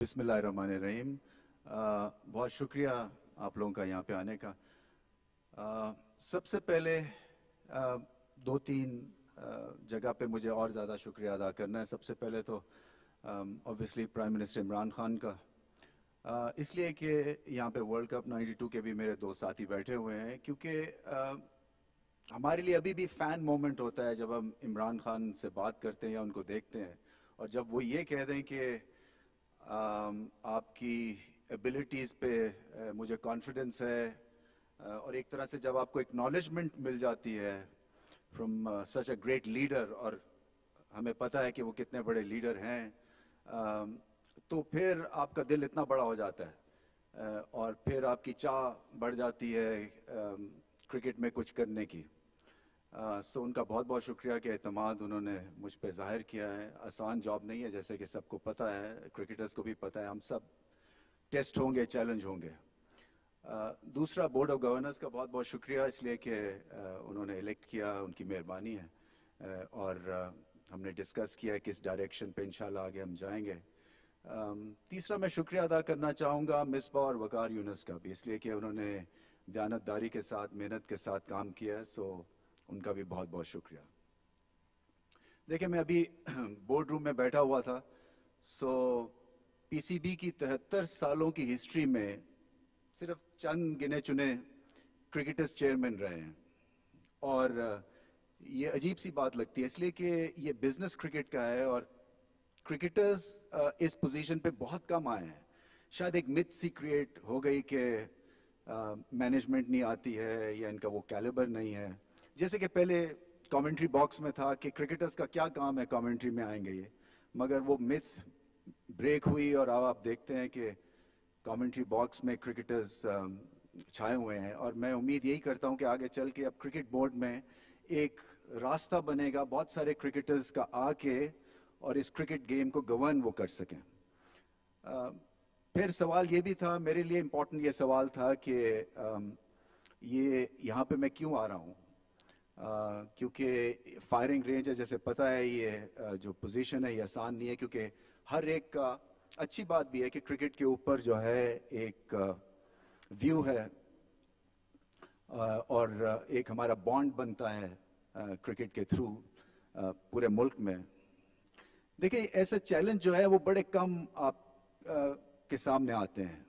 बिस्मिल्लाहिर्रहमानिर्रहीम। बहुत शुक्रिया आप लोगों का यहाँ पे आने का। सबसे पहले दो तीन जगह पे मुझे और ज़्यादा शुक्रिया अदा करना है। सबसे पहले तो obviously prime minister Imran Khan का, इसलिए कि यहाँ पे वर्ल्ड कप 92 के भी मेरे दो साथी बैठे हुए हैं, क्योंकि हमारे लिए अभी भी फ़ैन मोमेंट होता है जब हम इमरान खान से बात करते हैं या उनको देखते हैं, और जब वो ये कह दें कि आपकी एबिलिटीज़ पे मुझे कॉन्फिडेंस है, और एक तरह से जब आपको एक्नॉलेजमेंट मिल जाती है from such a great leader, और हमें पता है कि वो कितने बड़े लीडर हैं, तो फिर आपका दिल इतना बड़ा हो जाता है और फिर आपकी चाह बढ़ जाती है क्रिकेट में कुछ करने की। सो उनका बहुत बहुत शुक्रिया कि एतमाद उन्होंने मुझ पे ज़ाहिर किया है। आसान जॉब नहीं है, जैसे कि सबको पता है, क्रिकेटर्स को भी पता है, हम सब टेस्ट होंगे, चैलेंज होंगे। दूसरा, बोर्ड ऑफ गवर्नर्स का बहुत बहुत शुक्रिया, इसलिए कि उन्होंने इलेक्ट किया, उनकी मेहरबानी है, और हमने डिस्कस किया किस डायरेक्शन पे इंशाल्लाह आगे हम जाएंगे। तीसरा, मैं शुक्रिया अदा करना चाहूँगा मिसबा और वकार यूनुस का भी, इसलिए कि उन्होंने दयानतदारी के साथ, मेहनत के साथ काम किया है, सो उनका भी बहुत बहुत शुक्रिया। देखिए, मैं अभी बोर्ड रूम में बैठा हुआ था, सो पीसीबी की 73 सालों की हिस्ट्री में सिर्फ चंद गिने चुने क्रिकेटर्स चेयरमैन रहे हैं, और ये अजीब सी बात लगती है, इसलिए कि ये बिजनेस क्रिकेट का है और क्रिकेटर्स इस पोजीशन पे बहुत कम आए हैं। शायद एक मिथ सी क्रिएट हो गई कि मैनेजमेंट नहीं आती है या इनका वो कैलिबर नहीं है। जैसे कि पहले कमेंट्री बॉक्स में था कि क्रिकेटर्स का क्या काम है, कमेंट्री में आएंगे ये, मगर वो मिथ ब्रेक हुई और अब आप देखते हैं कि कमेंट्री बॉक्स में क्रिकेटर्स छाए हुए हैं। और मैं उम्मीद यही करता हूं कि आगे चल के अब क्रिकेट बोर्ड में एक रास्ता बनेगा बहुत सारे क्रिकेटर्स का आके और इस क्रिकेट गेम को गवर्न वो कर सकें। फिर सवाल ये भी था, मेरे लिए इम्पोर्टेंट ये सवाल था कि ये यहाँ पे मैं क्यों आ रहा हूँ, क्योंकि फायरिंग रेंज है, जैसे पता है ये जो पोजीशन है ये आसान नहीं है, क्योंकि हर एक का, अच्छी बात भी है कि क्रिकेट के ऊपर जो है एक व्यू है और एक हमारा बॉन्ड बनता है क्रिकेट के थ्रू पूरे मुल्क में। देखिए, ऐसे चैलेंज जो है वो बड़े कम आप के सामने आते हैं,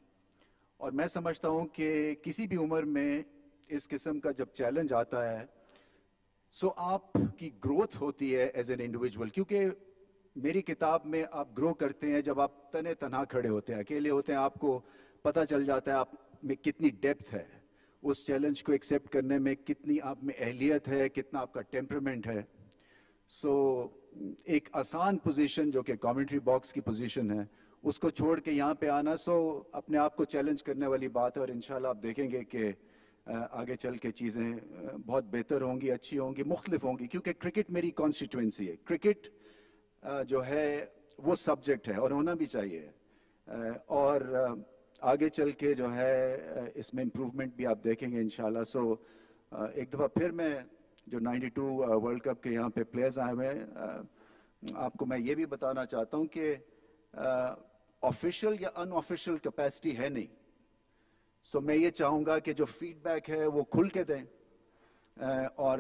और मैं समझता हूं कि किसी भी उम्र में इस किस्म का जब चैलेंज आता है, सो आपकी ग्रोथ होती है एज एन इंडिविजुअल, क्योंकि मेरी किताब में आप ग्रो करते हैं जब आप तने तनहा खड़े होते हैं, अकेले होते हैं, आपको पता चल जाता है आप में कितनी डेप्थ है, उस चैलेंज को एक्सेप्ट करने में कितनी आप में अहलियत है, कितना आपका टेम्परामेंट है। सो एक आसान पोजीशन जो कि कमेंट्री बॉक्स की पोजीशन है, उसको छोड़ के यहाँ पे आना, सो अपने आप को चैलेंज करने वाली बात है, और इंशाल्लाह आप देखेंगे कि आगे चल के चीज़ें बहुत बेहतर होंगी, अच्छी होंगी, मुख्तलिफ होंगी, क्योंकि क्रिकेट मेरी कॉन्स्टिट्यूंसी है। क्रिकेट जो है वो सब्जेक्ट है और होना भी चाहिए, और आगे चल के जो है इसमें इम्प्रूवमेंट भी आप देखेंगे इंशाल्लाह। सो एक दफ़ा फिर मैं जो 92 वर्ल्ड कप के यहाँ पे प्लेयर्स आए हुए हैं, आपको मैं ये भी बताना चाहता हूँ कि ऑफिशियल या अनऑफिशियल कैपेसिटी है नहीं। सो मैं ये चाहूँगा कि जो फीडबैक है वो खुल के दें, और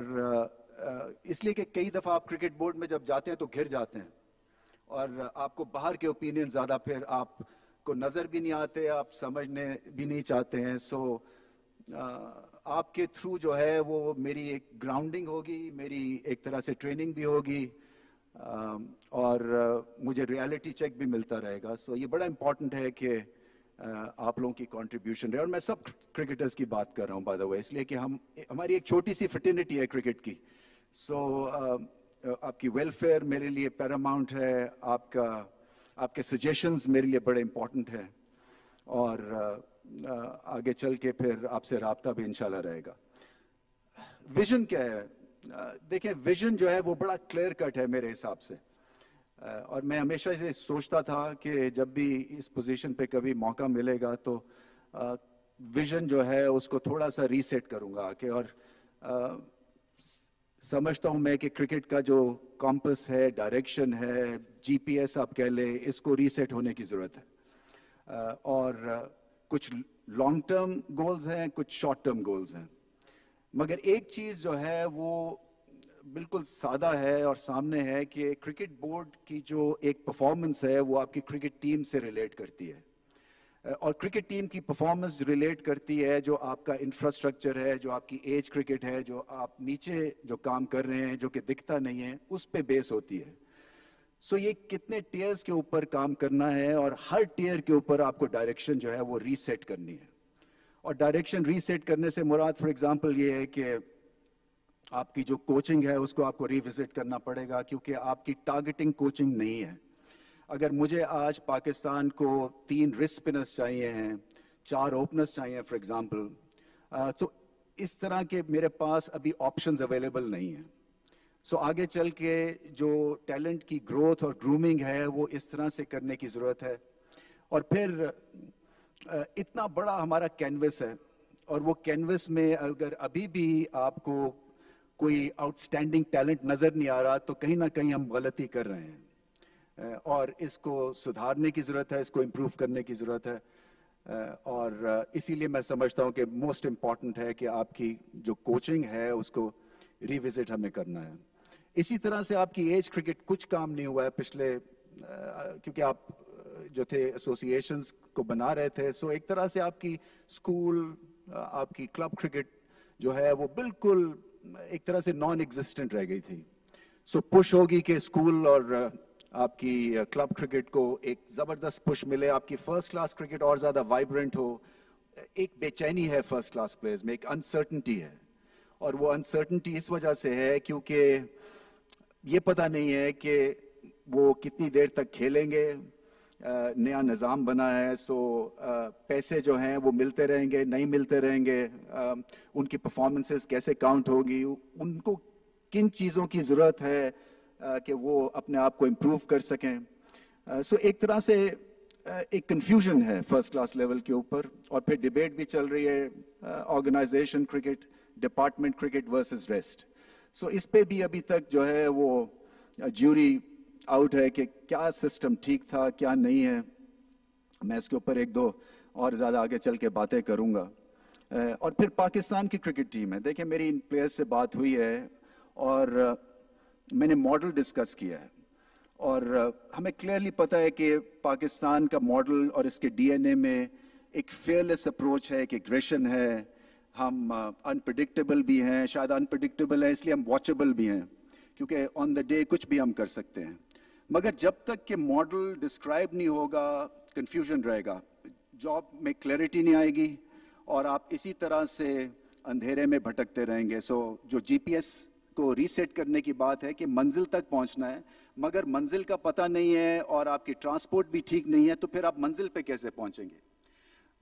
इसलिए कि कई दफ़ा आप क्रिकेट बोर्ड में जब जाते हैं तो घिर जाते हैं, और आपको बाहर के ओपिनियन ज़्यादा फिर आपको नज़र भी नहीं आते, आप समझने भी नहीं चाहते हैं। सो आपके थ्रू जो है वो मेरी एक ग्राउंडिंग होगी, मेरी एक तरह से ट्रेनिंग भी होगी, और मुझे रियलिटी चेक भी मिलता रहेगा। सो ये बड़ा इम्पॉर्टेंट है कि आप लोगों की कंट्रीब्यूशन रहे, और मैं सब क्रिकेटर्स की बात कर रहा हूँ बाय द वे, इसलिए कि हमारी एक छोटी सी फ्रेटर्निटी है क्रिकेट की। सो आपकी वेलफेयर मेरे लिए पैरामाउंट है, आपके सजेशंस मेरे लिए बड़े इम्पोर्टेंट हैं, और आगे चल के फिर आपसे राब्ता भी इंशाल्लाह रहेगा। विजन क्या है? देखिए, विजन जो है वो बड़ा क्लियर कट है मेरे हिसाब से, और मैं हमेशा से सोचता था कि जब भी इस पोजीशन पे कभी मौका मिलेगा तो विजन जो है उसको थोड़ा सा रीसेट करूंगा कि, और समझता हूं मैं कि क्रिकेट का जो कॉम्पस है, डायरेक्शन है, जीपीएस आप कह ले, इसको रीसेट होने की ज़रूरत है। اور کچھ لانگ ٹرم گولز ہیں, کچھ شارٹ ٹرم گولز ہیں. مگر ایک چیز جو ہے وہ بالکل سادہ ہے اور سامنے ہے کہ کرکٹ بورڈ کی جو ایک پرفارمنس ہے وہ آپ کی کرکٹ ٹیم سے ریلیٹ کرتی ہے, اور کرکٹ ٹیم کی پرفارمنس ریلیٹ کرتی ہے جو آپ کا انفراسٹرکچر ہے, جو آپ کی ایج کرکٹ ہے, جو آپ نیچے جو کام کر رہے ہیں جو کہ دکھتا نہیں ہے, اس پہ بیس ہوتی ہے. سو یہ کتنے ٹیئرز کے اوپر کام کرنا ہے, اور ہر ٹیئر کے اوپر آپ کو ڈائریکشن جو ہے وہ ریسیٹ کرنی ہے. اور ڈائریکشن ریسیٹ کرنے سے مراد فار ایگزامپل یہ ہے کہ آپ کی جو کوچنگ ہے اس کو آپ کو ریوزٹ کرنا پڑے گا, کیونکہ آپ کی ٹارگیٹنگ کوچنگ نہیں ہے. اگر مجھے آج پاکستان کو 3 رسٹ اسپنرز چاہیے ہیں, 4 اوپنرز چاہیے فار ایگزامپل, تو اس طرح کے میرے پاس ابھی آپشنز اویلیبل نہیں ہیں. سو آگے چل کے جو ٹیلنٹ کی گروتھ اور گرومنگ ہے وہ اس طرح سے کرنے کی ضرورت ہے. اور پھر اتنا بڑا ہمارا کینوس ہے, اور وہ کینوس میں اگر ابھی بھی آپ کو کوئی آؤٹ اسٹینڈنگ ٹیلنٹ نظر نہیں آ رہا تو کہیں نہ کہیں ہم غلطی کر رہے ہیں, اور اس کو سدھارنے کی ضرورت ہے, اس کو امپروو کرنے کی ضرورت ہے. اور اسی لیے میں سمجھتا ہوں کہ موسٹ امپورٹنٹ ہے کہ آپ کی جو کوچنگ ہے اس کو ریوزٹ ہمیں کرنا ہے. اسی طرح سے آپ کی ایج کرکٹ کچھ کام نہیں ہوا ہے پچھلے, کیونکہ آپ جو تھے ایسوسیشنز کو بنا رہے تھے, سو ایک طرح سے آپ کی اسکول, آپ کی کلب کرکٹ جو ہے وہ بالکل ایک طرح سے نان ایگزسٹنٹ رہ گئی تھی. سو پش ہوگی کہ اسکول اور آپ کی کلب کرکٹ کو ایک زبردست پش ملے, آپ کی فرسٹ کلاس کرکٹ اور زیادہ وائبرنٹ ہو. ایک بے چینی ہے فرسٹ کلاس پلیئرز میں, ایک انسرٹنٹی ہے, اور وہ انسرٹنٹی اس وجہ سے ہے کیونکہ یہ پتہ نہیں ہے کہ وہ کتنی دیر تک کھیلیں گے. نیا نظام بنا ہے, سو پیسے جو ہیں وہ ملتے رہیں گے, نہیں ملتے رہیں گے, ان کی پرفارمنسز کیسے کاؤنٹ ہوگی, ان کو کن چیزوں کی ضرورت ہے کہ وہ اپنے آپ کو امپروو کر سکیں. سو ایک طرح سے ایک کنفیوژن ہے فرسٹ کلاس لیول کے اوپر. اور پھر ڈیبیٹ بھی چل رہی ہے, organization cricket, department cricket versus rest. So اس پہ بھی ابھی تک جو ہے وہ جیوری آؤٹ ہے کہ کیا سسٹم ٹھیک تھا کیا نہیں ہے. میں اس کے اوپر 1-2 اور زیادہ آگے چل کے باتیں کروں گا. اور پھر پاکستان کی کرکٹ ٹیم ہے, دیکھیں میری ان پلیئرز سے بات ہوئی ہے اور میں نے ماڈل ڈسکس کیا ہے, اور ہمیں کلیئرلی پتہ ہے کہ پاکستان کا ماڈل اور اس کے ڈی این اے میں ایک فیئرلیس اپروچ ہے, ایک ایگریشن ہے. ہم انپریڈکٹیبل بھی ہیں, شاید انپریڈکٹیبل ہیں اس لیے ہم واچیبل بھی ہیں, کیونکہ آن دا ڈے کچھ بھی ہم کر سکتے ہیں. مگر جب تک کہ ماڈل ڈسکرائب نہیں ہوگا کنفیوژن رہے گا, جاب میں کلیئرٹی نہیں آئے گی, اور آپ اسی طرح سے اندھیرے میں بھٹکتے رہیں گے. سو جو جی پی ایس کو ریسیٹ کرنے کی بات ہے کہ منزل تک پہنچنا ہے, مگر منزل کا پتہ نہیں ہے اور آپ کی ٹرانسپورٹ بھی ٹھیک نہیں ہے, تو پھر آپ منزل پہ کیسے پہنچیں گے.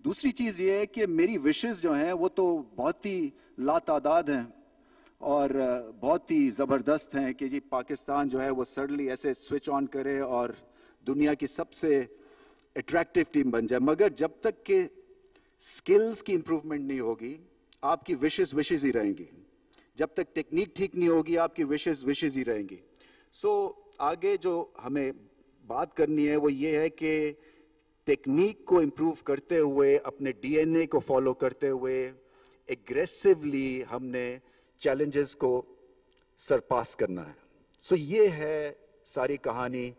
دوسری چیز یہ ہے کہ میری وشز جو ہیں وہ تو بہت ہی لاتعداد ہیں اور بہت ہی زبردست ہیں کہ جی پاکستان جو ہے وہ سڈنلی ایسے سوئچ آن کرے اور دنیا کی سب سے اٹریکٹیو ٹیم بن جائے. مگر جب تک کہ سکلز کی امپروومنٹ نہیں ہوگی آپ کی وشز ہی رہیں گی. جب تک ٹیکنیک ٹھیک نہیں ہوگی آپ کی وشز ہی رہیں گی. سو آگے جو ہمیں بات کرنی ہے وہ یہ ہے کہ ٹیکنیک کو امپروو کرتے ہوئے, اپنے ڈی این اے کو فالو کرتے ہوئے ایگریسولی ہم نے چیلنجز کو سرپاس کرنا ہے. سو یہ ہے ساری کہانی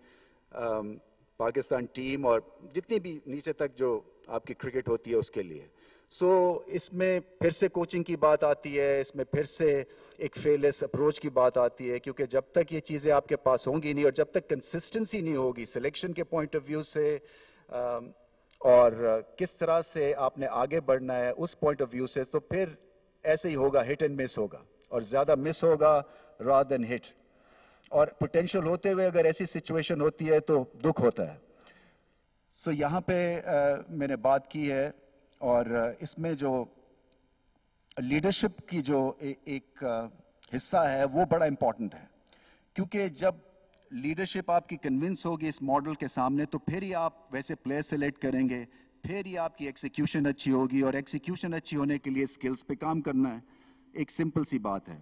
پاکستان ٹیم اور جتنی بھی نیچے تک جو آپ کی کرکٹ ہوتی ہے اس کے لیے. سو اس میں پھر سے کوچنگ کی بات آتی ہے, اس میں پھر سے ایک فیئرلیس اپروچ کی بات آتی ہے, کیونکہ جب تک یہ چیزیں آپ کے پاس ہوں گی نہیں اور جب تک کنسسٹنسی نہیں ہوگی سلیکشن کے پوائنٹ آف ویو سے اور کس طرح سے آپ نے آگے بڑھنا ہے اس پوائنٹ آف ویو سے, تو پھر ایسے ہی ہوگا, ہٹ اینڈ مس ہوگا, اور زیادہ مس ہوگا رادر دین ہٹ. اور پوٹینشیل ہوتے ہوئے اگر ایسی سچویشن ہوتی ہے تو دکھ ہوتا ہے. سو یہاں پہ میں نے بات کی ہے, اور اس میں جو لیڈرشپ کی جو ایک حصہ ہے وہ بڑا امپورٹنٹ ہے, کیونکہ جب لیڈرشپ آپ کی کنونس ہوگی اس ماڈل کے سامنے تو پھر ہی آپ ویسے پلیئر سلیکٹ کریں گے, پھر ہی آپ کی ایکسیکیوشن اچھی ہوگی, اور ایکسیکیوشن اچھی ہونے کے لیے سکلز پہ کام کرنا ہے. ایک سمپل سی بات ہے,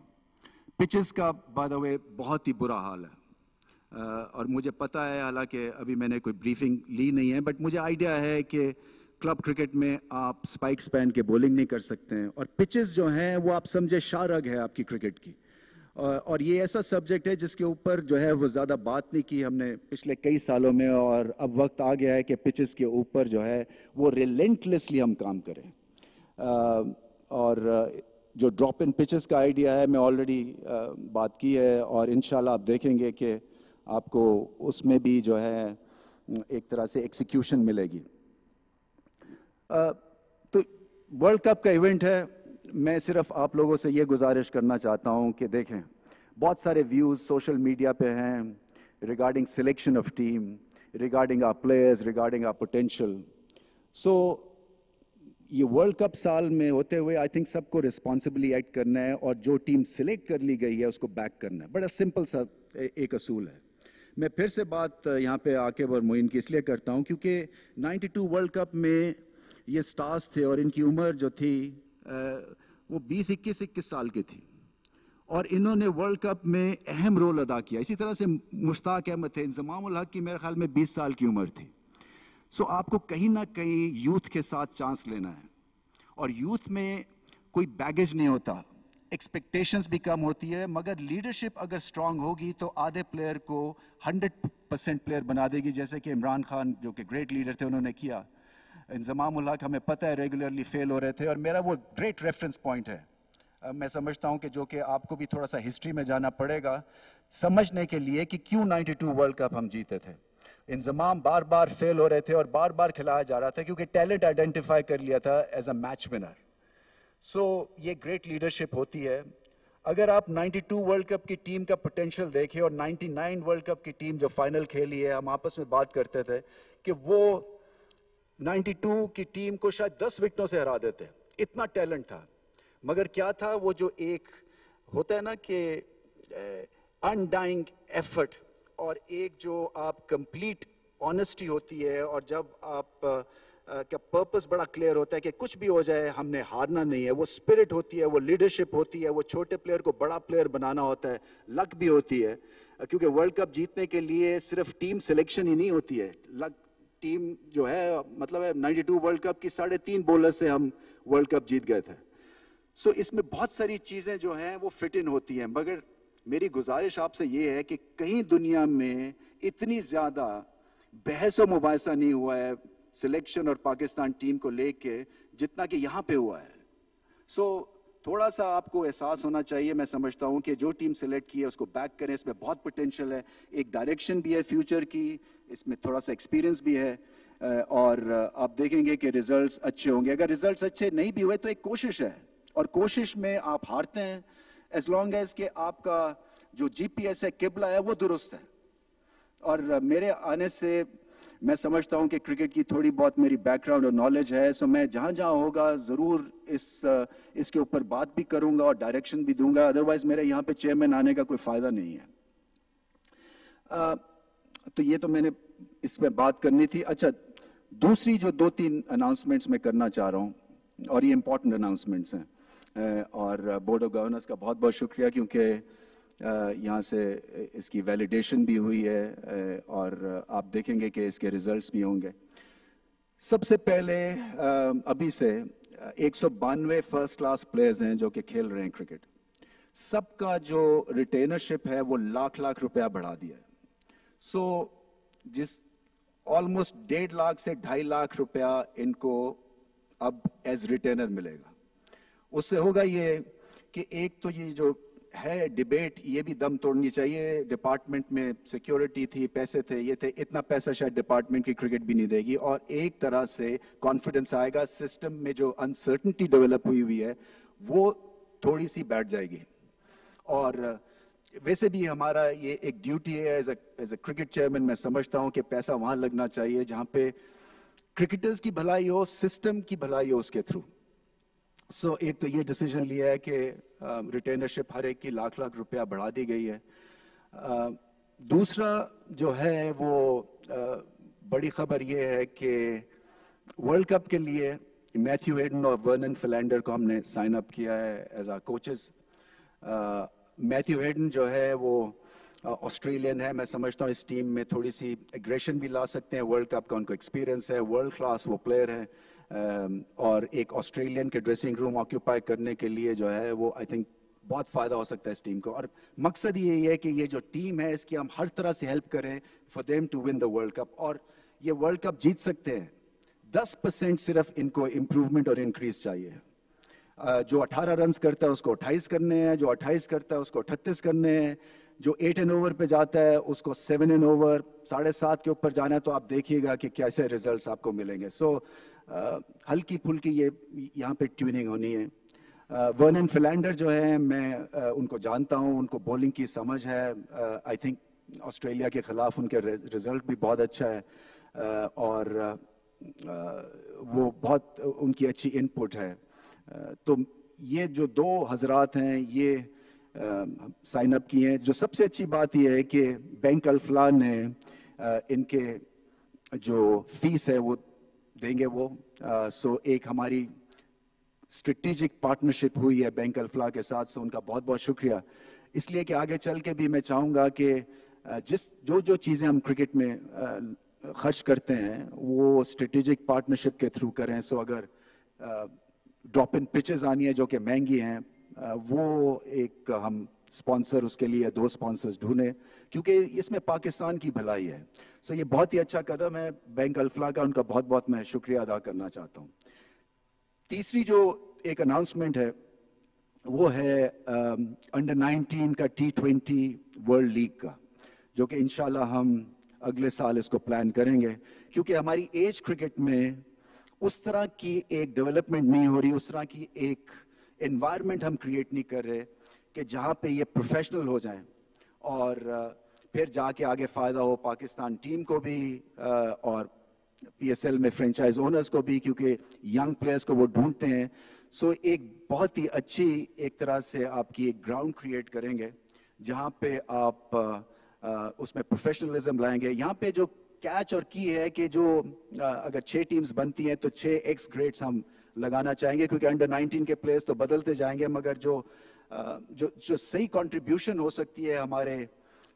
پچز کا بائی دا وے بہت ہی برا حال ہے. اور مجھے پتا ہے, حالانکہ ابھی میں نے کوئی بریفنگ لی نہیں ہے, بٹ مجھے آئیڈیا ہے کہ کلب کرکٹ میں آپ سپائکس پہن کے بولنگ نہیں کر سکتے ہیں, اور پچز جو ہیں وہ آپ سمجھے شاہ رگ ہے آپ کی کرکٹ کی, اور یہ ایسا سبجیکٹ ہے جس کے اوپر جو ہے وہ زیادہ بات نہیں کی ہم نے پچھلے کئی سالوں میں, اور اب وقت آ گیا ہے کہ پچز کے اوپر جو ہے وہ ریلنٹلیسلی ہم کام کریں. اور جو ڈراپ ان پچز کا آئیڈیا ہے میں آلریڈی بات کی ہے, اور انشاءاللہ آپ دیکھیں گے کہ آپ کو اس میں بھی جو ہے ایک طرح سے ایکسیکیوشن ملے گی. تو ورلڈ کپ کا ایونٹ ہے, میں صرف آپ لوگوں سے یہ گزارش کرنا چاہتا ہوں کہ دیکھیں بہت سارے ویوز سوشل میڈیا پہ ہیں regarding selection of team, regarding our players, regarding our potential. So یہ ورلڈ کپ سال میں ہوتے ہوئے آئی تھنک سب کو ریسپانسبلی ایکٹ کرنا ہے, اور جو ٹیم سلیکٹ کر لی گئی ہے اس کو بیک کرنا ہے. بڑا سمپل سا ایک اصول ہے. میں پھر سے بات یہاں پہ عاقب اور معین کی اس لیے کرتا ہوں کیونکہ 92 ورلڈ کپ میں یہ سٹارز تھے اور ان کی عمر جو تھی وہ 21 سال کی تھی, اور انہوں نے ورلڈ کپ میں اہم رول ادا کیا. اسی طرح سے مشتاق احمد تھے, انضمام الحق کی میرے خیال میں 20 سال کی عمر تھی. سو آپ کو کہیں نہ کہیں یوتھ کے ساتھ چانس لینا ہے, اور یوتھ میں کوئی بیگیج نہیں ہوتا, ایکسپیکٹیشنز بھی کم ہوتی ہے, مگر لیڈرشپ اگر سٹرونگ ہوگی تو آدھے پلیئر کو 100% پلیئر بنا دے گی, جیسے کہ عمران خان جو کہ گریٹ لیڈر تھے انہوں نے کیا. انضمام الحق ہمیں پتہ ہے ریگولرلی فیل ہو رہے تھے, اور میرا وہ گریٹ ریفرنس پوائنٹ ہے. میں سمجھتا ہوں کہ جو کہ آپ کو بھی تھوڑا سا ہسٹری میں جانا پڑے گا سمجھنے کے لیے کہ کیوں 92 ورلڈ کپ ہم جیتے تھے. انضمام بار بار فیل ہو رہے تھے اور بار بار کھلایا جا رہا تھا کیونکہ ٹیلنٹ آئیڈینٹیفائی کر لیا تھا ایز اے میچ ونر. سو یہ گریٹ لیڈرشپ ہوتی ہے. اگر آپ 92 ورلڈ کپ کی ٹیم کا پوٹینشیل دیکھیں اور 99 ورلڈ کپ کی ٹیم جو فائنل کھیلی ہے, ہم آپس میں بات کرتے تھے کہ وہ 92 کی ٹیم کو شاید 10 وکٹوں سے ہرا دیتے, اتنا ٹیلنٹ تھا. مگر کیا تھا وہ جو ایک ہوتا ہے نا کہ انڈائنگ ایفرٹ, اور ایک جو آپ کمپلیٹ آنیسٹی ہوتی ہے, اور جب آپ کا پرپس بڑا کلیئر ہوتا ہے کہ کچھ بھی ہو جائے ہم نے ہارنا نہیں ہے, وہ اسپرٹ ہوتی ہے, وہ لیڈرشپ ہوتی ہے, وہ چھوٹے پلیئر کو بڑا پلیئر بنانا ہوتا ہے, لک بھی ہوتی ہے, کیونکہ ورلڈ کپ جیتنے کے لیے صرف ٹیم سلیکشن ہی نہیں ہوتی ہے, لک ٹیم جو ہے مطلب ہے 92 ورلڈ کپ کی 3.5 بولر سے ہم ورلڈ کپ جیت گئے تھے. سو اس میں بہت ساری چیزیں جو ہیں وہ فٹ ان ہوتی ہیں, مگر میری گزارش آپ سے یہ ہے کہ کہیں دنیا میں اتنی زیادہ بحث و مباحثہ نہیں ہوا ہے سلیکشن اور پاکستان ٹیم کو لے کے جتنا کہ یہاں پہ ہوا ہے. سو تھوڑا سا آپ کو احساس ہونا چاہیے, میں سمجھتا ہوں کہ جو ٹیم سلیکٹ کی ہے اس کو بیک کریں, اس میں بہت پوٹینشیل ہے, ایک ڈائریکشن بھی ہے فیوچر کی, اس میں تھوڑا سا ایکسپیرینس بھی ہے, اور آپ دیکھیں گے کہ ریزلٹس اچھے ہوں گے. اگر ریزلٹس اچھے نہیں بھی ہوئے تو ایک کوشش ہے, اور کوشش میں آپ ہارتے ہیں ایز لانگ ایز کہ آپ کا جو جی پی ایس ہے, قبلہ ہے, وہ درست ہے. اور میرے آنے سے میں سمجھتا ہوں کہ کرکٹ کی تھوڑی بہت میری بیک گراؤنڈ اور نالج ہے, سو میں جہاں جہاں ہوگا ضرور اس کے اوپر بات بھی کروں گا اور ڈائریکشن بھی دوں گا, ادروائز میرے یہاں پہ چیئرمین آنے کا کوئی فائدہ نہیں ہے. تو یہ تو میں نے اس پہ بات کرنی تھی. اچھا, دوسری جو 2-3 اناؤنسمنٹس میں کرنا چاہ رہا ہوں, اور یہ امپورٹنٹ اناؤنسمنٹس ہیں, اور بورڈ آف گورنرز کا بہت بہت شکریہ کیونکہ یہاں سے اس کی ویلیڈیشن بھی ہوئی ہے, اور آپ دیکھیں گے کہ اس کے ریزلٹس بھی ہوں گے. سب سے پہلے ابھی سے 192 فرسٹ کلاس پلیئرز ہیں جو کہ کھیل رہے ہیں کرکٹ, سب کا جو ریٹینرشپ ہے وہ لاکھ روپیہ بڑھا دیا ہے. سو جس آلموسٹ 1.5 لاکھ سے 2.5 لاکھ روپیہ ان کو اب ایز ریٹینر ملے گا. اس سے ہوگا یہ کہ ایک تو یہ جو ہے ڈیبیٹ یہ بھی دم توڑنی چاہیے, ڈپارٹمنٹ میں سیکیورٹی تھی, پیسے تھے, یہ تھے, اتنا پیسہ شاید ڈپارٹمنٹ کی کرکٹ بھی نہیں دے گی, اور ایک طرح سے کانفیڈنس آئے گا, سسٹم میں جو انسرٹنٹی ڈیولپ ہوئی ہے وہ تھوڑی سی بیٹھ جائے گی. اور ویسے بھی ہمارا یہ ایک ڈیوٹی ہے ایز اے کرکٹ چیئرمین, میں سمجھتا ہوں کہ پیسہ وہاں لگنا چاہیے جہاں پہ کرکٹرز کی بھلائی ہو, سسٹم کی بھلائی ہو اس کے تھرو. سو ایک تو یہ ڈیسیجن لیا ہے کہ ریٹینرشپ ہر ایک کی لاکھ روپیہ بڑھا دی گئی ہے. دوسرا جو ہے وہ بڑی خبر یہ ہے کہ ورلڈ کپ کے لیے میتھیو ہیڈن اور ورنن فلینڈر کو ہم نے سائن اپ کیا ہے as a coaches. Matthew Hayden جو ہے وہ ऑस्ट्रेलियन है, मैं समझता हूँ इस टीम में थोड़ी सी एग्रेशन भी ला सकते हैं, वर्ल्ड कप का उनको एक्सपीरियंस है, वर्ल्ड क्लास वो प्लेयर हैं, और एक ऑस्ट्रेलियन के ड्रेसिंग रूम ऑक्यूपाई करने के लिए जो है वो आई थिंक बहुत फ़ायदा हो सकता है इस टीम को। और मकसद यही है कि ये जो टीम है इसकी हम हर तरह से हेल्प करें for them to win the world cup, और ये वर्ल्ड कप जीत सकते हैं। 10% सिर्फ इनको इम्प्रूवमेंट और इंक्रीज चाहिए। जो 18 रन्स करता है उसको 28 करने हैं, जो 28 करता है उसको 38 करने हैं, जो 8 एंड ओवर पे जाता है उसको 7 एंड ओवर 7.5 के ऊपर जाना है, तो आप देखिएगा कि कैसे रिजल्ट्स आपको मिलेंगे। सो हल्की फुल्की ये यहाँ पे ट्यूनिंग होनी है। वर्नन फिलैंडर जो है, मैं उनको जानता हूँ, उनको बॉलिंग की समझ है। आई थिंक ऑस्ट्रेलिया के खिलाफ उनके रिजल्ट भी बहुत अच्छा है, और वो बहुत उनकी अच्छी इनपुट है। तो ये जो 2 हजरात हैं ये साइन अप किए हैं। जो सबसे अच्छी बात ये है कि बैंक अल्फला ने इनके जो फीस है वो देंगे वो। सो एक हमारी स्ट्रेटेजिक पार्टनरशिप हुई है बैंक अल्फला के साथ, सो उनका बहुत बहुत शुक्रिया। इसलिए कि आगे चल के भी मैं चाहूँगा कि जो चीज़ें हम क्रिकेट में खर्च करते हैं वो स्ट्रेटेजिक पार्टनरशिप के थ्रू करें। सो अगर ड्रॉप इन पिचेस आनी है जो कि महंगी हैं, वो एक हम स्पॉन्सर उसके लिए 2 स्पॉन्सर्स ढूंढें, क्योंकि इसमें पाकिस्तान की भलाई है। सो ये बहुत ही अच्छा कदम है बैंक अल्फला का, उनका बहुत बहुत मैं शुक्रिया अदा करना चाहता हूँ। तीसरी जो एक अनाउंसमेंट है वो है अंडर 19 का T20 वर्ल्ड लीग का, जो कि इंशाल्लाह हम अगले साल इसको प्लान करेंगे, क्योंकि हमारी एज क्रिकेट में उस तरह की एक डेवलपमेंट नहीं हो रही, उस तरह की एक एनवायरनमेंट हम क्रिएट नहीं कर रहे कि जहाँ पे ये प्रोफेशनल हो जाएं और फिर जाके आगे फ़ायदा हो पाकिस्तान टीम को भी और PSL में फ्रेंचाइज ओनर्स को भी, क्योंकि यंग प्लेयर्स को वो ढूंढते हैं। सो एक बहुत ही अच्छी एक तरह से आपकी एक ग्राउंड क्रिएट करेंगे जहाँ पे आप उसमें प्रोफेशनलिज्म लाएंगे। यहाँ पे जो कैच और की है कि जो अगर 6 टीम्स बनती हैं तो 6 एक्स ग्रेड्स हम लगाना चाहेंगे, क्योंकि अंडर 19 के प्लेयर्स तो बदलते जाएंगे, मगर जो सही कंट्रीब्यूशन हो सकती है हमारे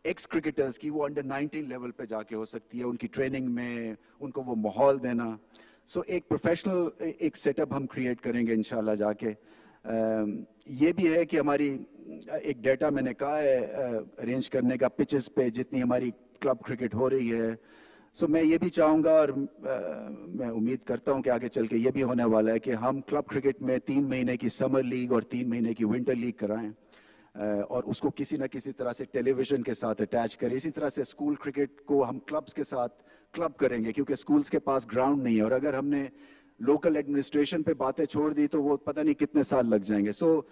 एक्स क्रिकेटर्स की, वो अंडर 19 लेवल पे जाके हो सकती है, उनकी ट्रेनिंग में उनको वो माहौल देना। सो एक प्रोफेशनल एक सेटअप हम क्रिएट करेंगे इंशाल्लाह जाके। ये भी है कि हमारी एक डेटा मैंने कहा है अरेंज करने का पिचेस पे जितनी हमारी क्लब क्रिकेट हो रही है। सो मैं ये भी चाहूँगा और मैं उम्मीद करता हूँ कि आगे चल के ये भी होने वाला है कि हम क्लब क्रिकेट में 3 महीने की समर लीग और 3 महीने की विंटर लीग कराएं, और उसको किसी न किसी तरह से टेलीविजन के साथ अटैच करें। इसी तरह से स्कूल क्रिकेट को हम क्लब्स के साथ क्लब करेंगे, क्योंकि स्कूल्स के पास ग्राउंड नहीं है, और अगर हमने लोकल एडमिनिस्ट्रेशन पे बातें छोड़ दी तो वो पता नहीं कितने साल लग जाएंगे। सो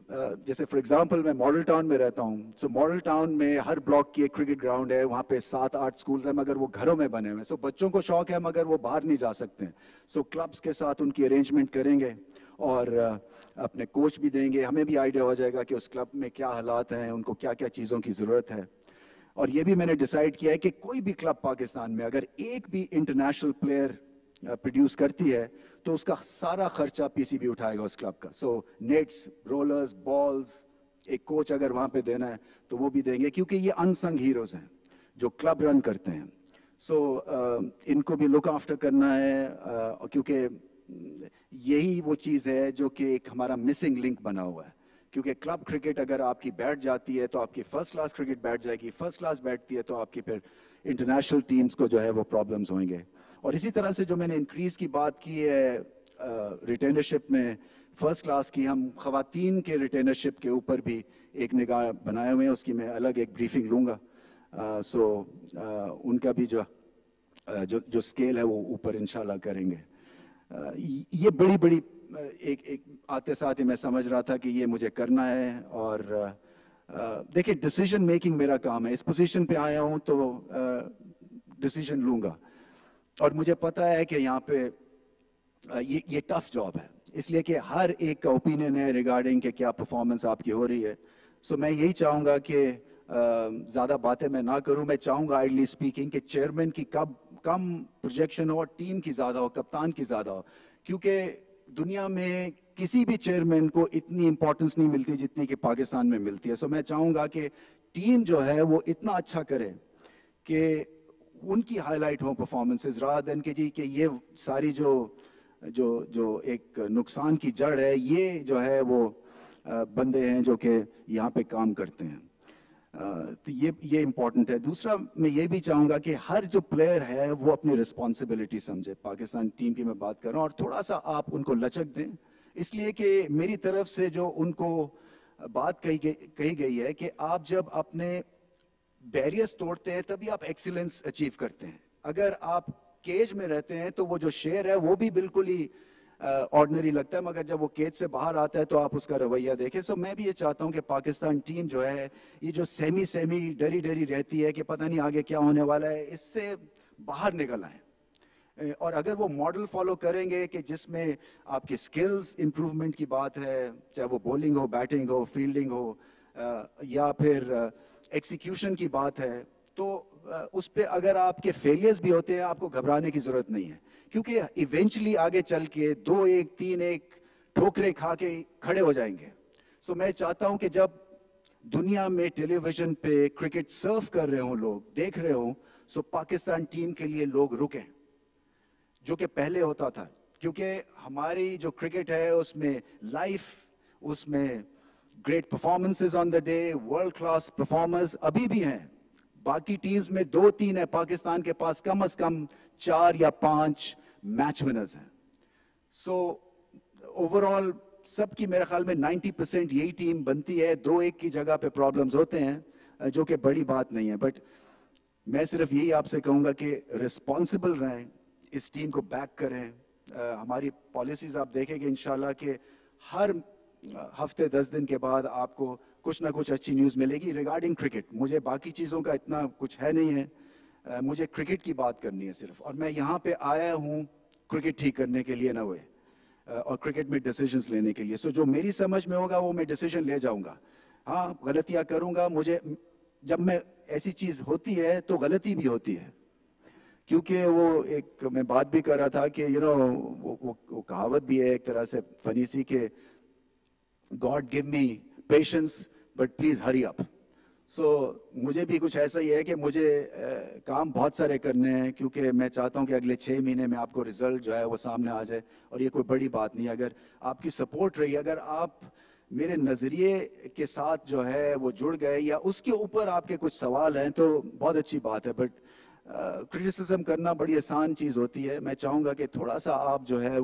जैसे फॉर एग्जांपल मैं मॉडल टाउन में रहता हूँ, सो मॉडल टाउन में हर ब्लॉक की एक क्रिकेट ग्राउंड है, वहाँ पे 7-8 स्कूल्स हैं, मगर वो घरों में बने हुए हैं। सो बच्चों को शौक है मगर वो बाहर नहीं जा सकते हैं। सो क्लब्स के साथ उनकी अरेंजमेंट करेंगे और अपने कोच भी देंगे, हमें भी आइडिया हो जाएगा कि उस क्लब में क्या हालात हैं, उनको क्या क्या चीज़ों की ज़रूरत है। और ये भी मैंने डिसाइड किया है कि कोई भी क्लब पाकिस्तान में अगर एक भी इंटरनेशनल प्लेयर प्रोड्यूस करती है तो उसका सारा खर्चा PCB उठाएगा उस क्लब का। सो नेट्स, रोलर्स, बॉल्स, एक कोच अगर वहाँ पे देना है तो वो भी देंगे, क्योंकि ये अनसंग हीरोज हैं जो क्लब रन करते हैं। सो इनको भी लुक आफ्टर करना है, क्योंकि यही वो चीज़ है जो कि एक हमारा मिसिंग लिंक बना हुआ है। क्योंकि क्लब क्रिकेट अगर आपकी बैठ जाती है तो आपकी फर्स्ट क्लास क्रिकेट बैठ जाएगी, फर्स्ट क्लास बैठती है तो आपकी फिर इंटरनेशनल टीम्स को जो है वो प्रॉब्लम्स होंगे। और इसी तरह से जो मैंने इंक्रीज की बात की है रिटेनरशिप में फर्स्ट क्लास की, हम खवातीन के रिटेनरशिप के ऊपर भी एक निगाह बनाए हुए हैं, उसकी मैं अलग एक ब्रीफिंग लूँगा। सो उनका भी जो स्केल है वो ऊपर इंशाल्लाह करेंगे। ये बड़ी बड़ी एक आते साथ ही मैं समझ रहा था कि ये मुझे करना है। और देखिए डिसीजन मेकिंग मेरा काम है, इस पोजीशन पे आया हूँ तो डिसीजन लूँगा, और मुझे पता है कि यहाँ पे ये टफ जॉब है, इसलिए कि हर एक का ओपिनियन है रिगार्डिंग कि क्या परफॉर्मेंस आपकी हो रही है। सो मैं यही चाहूँगा कि ज़्यादा बातें मैं ना करूँ। मैं चाहूँगा आइडली स्पीकिंग कि चेयरमैन की कम प्रोजेक्शन हो और टीम की ज़्यादा हो, कप्तान की ज़्यादा हो, क्योंकि दुनिया में किसी भी चेयरमैन को इतनी इंपॉर्टेंस नहीं मिलती जितनी कि पाकिस्तान में मिलती है। सो मैं चाहूँगा कि टीम जो है वो इतना अच्छा करे कि उनकी हाईलाइट हो परफॉर्मेंसेस, रादर देन कि जी कि ये सारी जो जो जो एक नुकसान की जड़ है, ये जो है वो बंदे हैं जो कि यहाँ पे काम करते हैं। तो ये इम्पोर्टेंट है। दूसरा मैं ये भी चाहूँगा कि हर जो प्लेयर है वो अपनी रिस्पॉन्सिबिलिटी समझे, पाकिस्तान टीम की मैं बात कर रहा हूँ, और थोड़ा सा आप उनको लचक दें, इसलिए कि मेरी तरफ से जो उनको बात कही गई है कि आप जब अपने बैरियर्स तोड़ते हैं तभी आप एक्सीलेंस अचीव करते हैं। अगर आप केज में रहते हैं तो वो जो शेर है वो भी बिल्कुल ही ऑर्डिनरी लगता है, मगर जब वो केज से बाहर आता है तो आप उसका रवैया देखें। सो मैं भी ये चाहता हूं कि पाकिस्तान टीम जो है, ये जो सेमी डरी डरी रहती है कि पता नहीं आगे क्या होने वाला है, इससे बाहर निकल आए। और अगर वो मॉडल फॉलो करेंगे कि जिसमें आपकी स्किल्स इंप्रूवमेंट की बात है, चाहे वो बॉलिंग हो, बैटिंग हो, फील्डिंग हो, या फिर एग्जीक्यूशन की बात है, तो उस पे अगर आपके फेलियर्स भी होते हैं आपको घबराने की जरूरत नहीं है, क्योंकि इवेंचुअली आगे चल के 2-1 3-1 ठोकरे खा के खड़े हो जाएंगे। सो मैं चाहता हूं कि जब दुनिया में टेलीविजन पे क्रिकेट सर्व कर रहे हो, लोग देख रहे हो, सो पाकिस्तान टीम के लिए लोग रुकें, जो कि पहले होता था। क्योंकि हमारी जो क्रिकेट है उसमें लाइफ, उसमें great performances on the day, world class performers अभी भी हैं। बाकी टीम्स में 2-3 है, पाकिस्तान के पास कम से कम 4 या 5 मैच विनर्स हैं। सो ओवरऑल सबकी मेरे ख्याल में 90% यही टीम बनती है। 2-1 की जगह पे प्रॉब्लम्स होते हैं जो कि बड़ी बात नहीं है, बट मैं सिर्फ यही आपसे कहूंगा कि रिस्पॉन्सिबल रहें, इस टीम को बैक करें। हमारी पॉलिसीज आप देखेंगे इंशाल्लाह कि हर हफ्ते 10 दिन के बाद आपको कुछ ना कुछ अच्छी न्यूज़ मिलेगी रिगार्डिंग क्रिकेट। मुझे बाकी चीज़ों का इतना कुछ है नहीं है, मुझे क्रिकेट की बात करनी है सिर्फ, और मैं यहाँ पे आया हूँ क्रिकेट ठीक करने के लिए ना हुए, और क्रिकेट में डिसीजंस लेने के लिए। सो जो मेरी समझ में होगा वो मैं डिसीजन ले जाऊँगा। हाँ, गलतियाँ करूँगा, मुझे जब मैं ऐसी चीज़ होती है तो गलती भी होती है, क्योंकि वो एक मैं बात भी कर रहा था कि वो कहावत भी है एक तरह से फनी सी के god give me patience but please hurry up. So मुझे भी कुछ ऐसा ही है कि मुझे काम बहुत सारे करने हैं, क्योंकि मैं चाहता हूं कि अगले 6 महीने में आपको रिजल्ट जो है वो सामने आ जाए, और ये कोई बड़ी बात नहीं है। अगर आपकी सपोर्ट रही, अगर आप मेरे नजरिए के साथ जो है वो जुड़ गए, या उसके ऊपर आपके कुछ सवाल हैं, तो बहुत अच्छी बात है। बट क्रिटिसिज्म करना बड़ी आसान चीज होती है। मैं चाहूंगा कि थोड़ा सा आप जो है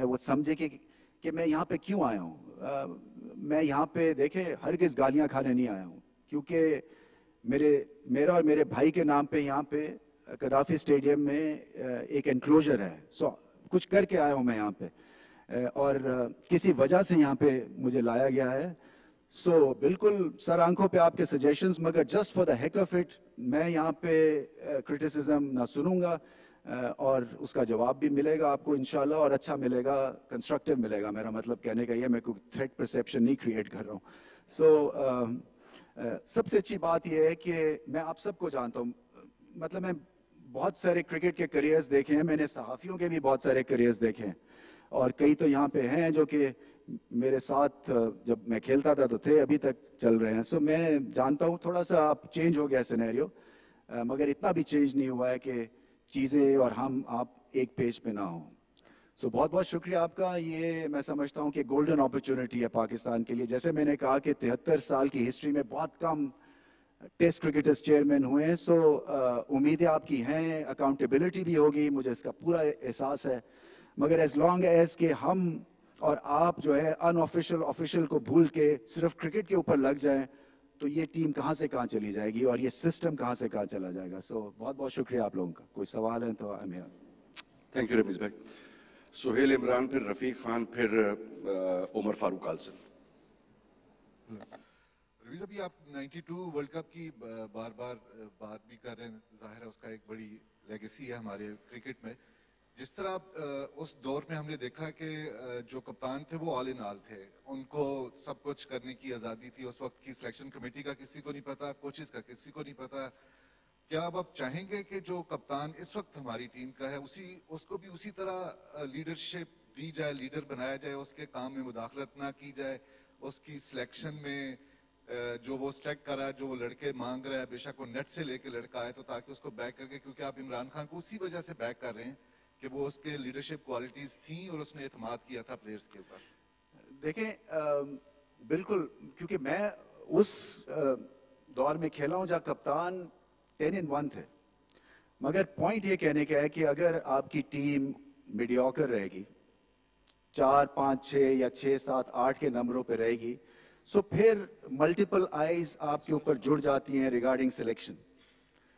वो समझे कि मैं यहाँ पे क्यों आया हूँ। मैं यहाँ पे देखे हरगिज़ गालियाँ खाने नहीं आया हूँ, क्योंकि मेरा और मेरे भाई के नाम पे यहाँ पे कदाफी स्टेडियम में एक एनक्लोजर है। सो कुछ करके आया हूँ मैं यहाँ पे, और किसी वजह से यहाँ पे मुझे लाया गया है। सो बिल्कुल सर आंखों पे आपके सजेशंस, मगर just for the heck of it मैं यहाँ पे क्रिटिसिज्म ना सुनूंगा, और उसका जवाब भी मिलेगा आपको इंशाल्लाह, और अच्छा मिलेगा, कंस्ट्रक्टिव मिलेगा। मेरा मतलब कहने का ये, मैं कोई थ्रेट परसेप्शन नहीं क्रिएट कर रहा हूँ। सो सबसे अच्छी बात यह है कि मैं आप सबको जानता हूँ, मतलब मैं बहुत सारे क्रिकेट के करियर्स देखे हैं, मैंने सहाफ़ियों के भी बहुत सारे करियर्स देखे हैं, और कई तो यहाँ पे हैं जो कि मेरे साथ जब मैं खेलता था तो थे, अभी तक चल रहे हैं। सो मैं जानता हूँ थोड़ा सा आप चेंज हो गया सिनेरियो, मगर इतना भी चेंज नहीं हुआ है कि चीज़ें और आप एक पेज पे ना हो। सो बहुत बहुत शुक्रिया आपका। ये मैं समझता हूँ कि गोल्डन अपॉर्चुनिटी है पाकिस्तान के लिए। जैसे मैंने कहा कि 73 साल की हिस्ट्री में बहुत कम टेस्ट क्रिकेटर्स चेयरमैन हुए हैं। सो उम्मीदें आपकी हैं, अकाउंटेबिलिटी भी होगी, मुझे इसका पूरा एहसास है, मगर एज लॉन्ग एज के हम और आप जो है अनऑफिशियल ऑफिशियल को भूल के सिर्फ क्रिकेट के ऊपर लग जाएं, तो ये टीम कहाँ से कहाँ चली जाएगी और ये सिस्टम कहाँ से कहाँ चला जाएगा। सो बहुत बहुत शुक्रिया आप लोगों का। कोई सवाल है तो I am here. Thank you Rameez भाई। सुहेल इमरान, फिर रफीक खान, फिर उमर फारूक आलसन। रवीज, अभी आप 92 वर्ल्ड कप की बार बार बात भी कर रहे हैं, जाहिर है उसका एक बड़ी लेगेसी है हमारे क्रिकेट में। जिस तरह उस दौर में हमने देखा कि जो कप्तान थे वो ऑल इन ऑल थे, उनको सब कुछ करने की आज़ादी थी। उस वक्त की सिलेक्शन कमेटी का किसी को नहीं पता, कोचेस का किसी को नहीं पता। क्या अब आप चाहेंगे कि जो कप्तान इस वक्त हमारी टीम का है उसको भी उसी तरह लीडरशिप दी जाए, लीडर बनाया जाए, उसके काम में मुदाखलत ना की जाए, उसकी सिलेक्शन में जो वो सेलेक्ट कर रहा है, जो वो लड़के मांग रहा है, बेशक वो नेट से लेके लड़का आए तो ताकि उसको बैक करके, क्योंकि आप इमरान खान को उसी वजह से बैक कर रहे हैं कि वो उसके लीडरशिप क्वालिटीज थी और उसने एतमाद किया था प्लेयर्स के ऊपर। देखें बिल्कुल, क्योंकि मैं उस दौर में खेला हूं जहां कप्तान 10-1 थे, मगर पॉइंट ये कहने का है कि अगर आपकी टीम मीडियोकर रहेगी, 4, 5, 6 या 6, 7, 8 के नंबरों पे रहेगी, सो फिर मल्टीपल आईज आपके ऊपर जुड़ जाती हैं रिगार्डिंग सिलेक्शन।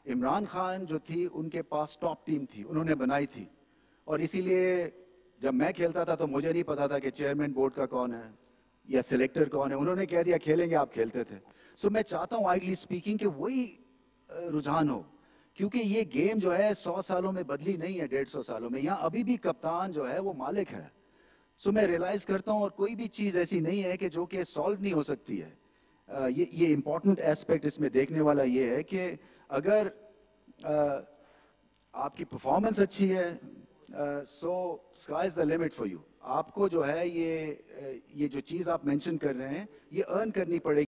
इमरान खान जो थी उनके पास टॉप टीम थी, उन्होंने बनाई थी, और इसीलिए जब मैं खेलता था तो मुझे नहीं पता था कि चेयरमैन बोर्ड का कौन है या सिलेक्टर कौन है, उन्होंने कह दिया खेलेंगे, आप खेलते थे। सो मैं चाहता हूं आइडली स्पीकिंग कि वही रुझान हो, क्योंकि ये गेम जो है 100 सालों में बदली नहीं है, 150 सालों में। यहाँ अभी भी कप्तान जो है वो मालिक है। सो मैं रियलाइज करता हूं, और कोई भी चीज ऐसी नहीं है कि जो कि सॉल्व नहीं हो सकती है। ये इंपॉर्टेंट एस्पेक्ट इसमें देखने वाला ये है कि अगर आपकी परफॉर्मेंस अच्छी है, so sky is the limit for you. आपको जो है ये जो चीज आप मेंशन कर रहे हैं, ये अर्न करनी पड़ेगी।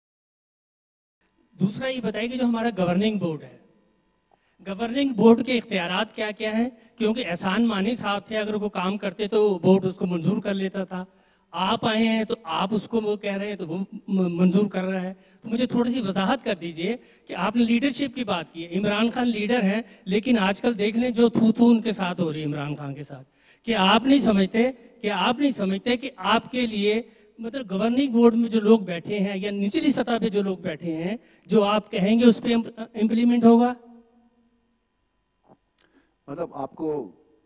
दूसरा ये बताइए कि जो हमारा गवर्निंग बोर्ड है, गवर्निंग बोर्ड के इख्तियारात क्या क्या हैं? क्योंकि एहसान मानी साहब थे, अगर वो काम करते तो बोर्ड उसको मंजूर कर लेता था। आप आए हैं तो आप उसको वो कह रहे हैं तो वो मंजूर कर रहा है। तो मुझे थोड़ी सी वजाहत कर दीजिए कि आपने लीडरशिप की बात की है, इमरान खान लीडर हैं, लेकिन आजकल देख लें जो थू उनके साथ हो रही है इमरान खान के साथ, कि आप नहीं समझते कि आपके लिए मतलब गवर्निंग बोर्ड में जो लोग बैठे हैं या निचली सतह पे जो लोग बैठे हैं, जो आप कहेंगे उस पर इम्प्लीमेंट होगा? मतलब आपको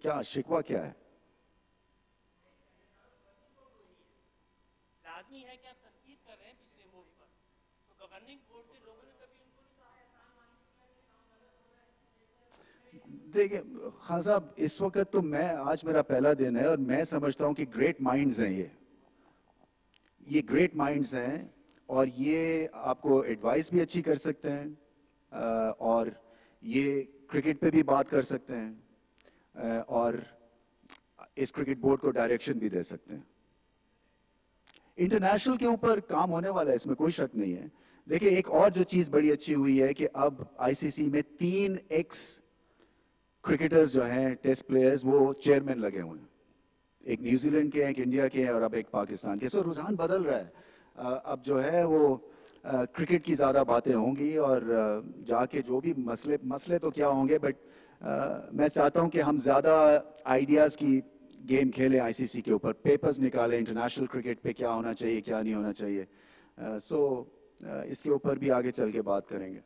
क्या शिकवा क्या है? लाजमी है कि आप तनकीद कर रहे हैं पिछले बोर्ड पर, तो गवर्निंग बोर्ड के लोगों ने कभी उनको नहीं कहा एहसान मानी? देखिए खान साहब, इस वक्त तो आज मेरा पहला दिन है, और मैं समझता हूं कि ग्रेट माइंड्स हैं ये ग्रेट माइंड्स हैं, और ये आपको एडवाइस भी अच्छी कर सकते हैं, और ये क्रिकेट पे भी बात कर सकते हैं, और इस क्रिकेट बोर्ड को डायरेक्शन भी दे सकते हैं। इंटरनेशनल के ऊपर काम होने वाला है, इसमें कोई शक नहीं है। देखिए एक और जो चीज बड़ी अच्छी हुई है कि अब आईसीसी में 3 एक्स क्रिकेटर्स जो हैं, टेस्ट प्लेयर्स, वो चेयरमैन लगे हुए हैं। एक न्यूजीलैंड के हैं, एक इंडिया के हैं, और अब एक पाकिस्तान के। सो रुझान बदल रहा है। अब जो है वो क्रिकेट की ज़्यादा बातें होंगी, और जाके जो भी मसले तो क्या होंगे, बट मैं चाहता हूं कि हम ज़्यादा आइडियाज़ की गेम खेलें आईसीसी के ऊपर, पेपर्स निकालें इंटरनेशनल क्रिकेट पे क्या होना चाहिए, क्या नहीं होना चाहिए। सो इसके ऊपर भी आगे चल के बात करेंगे।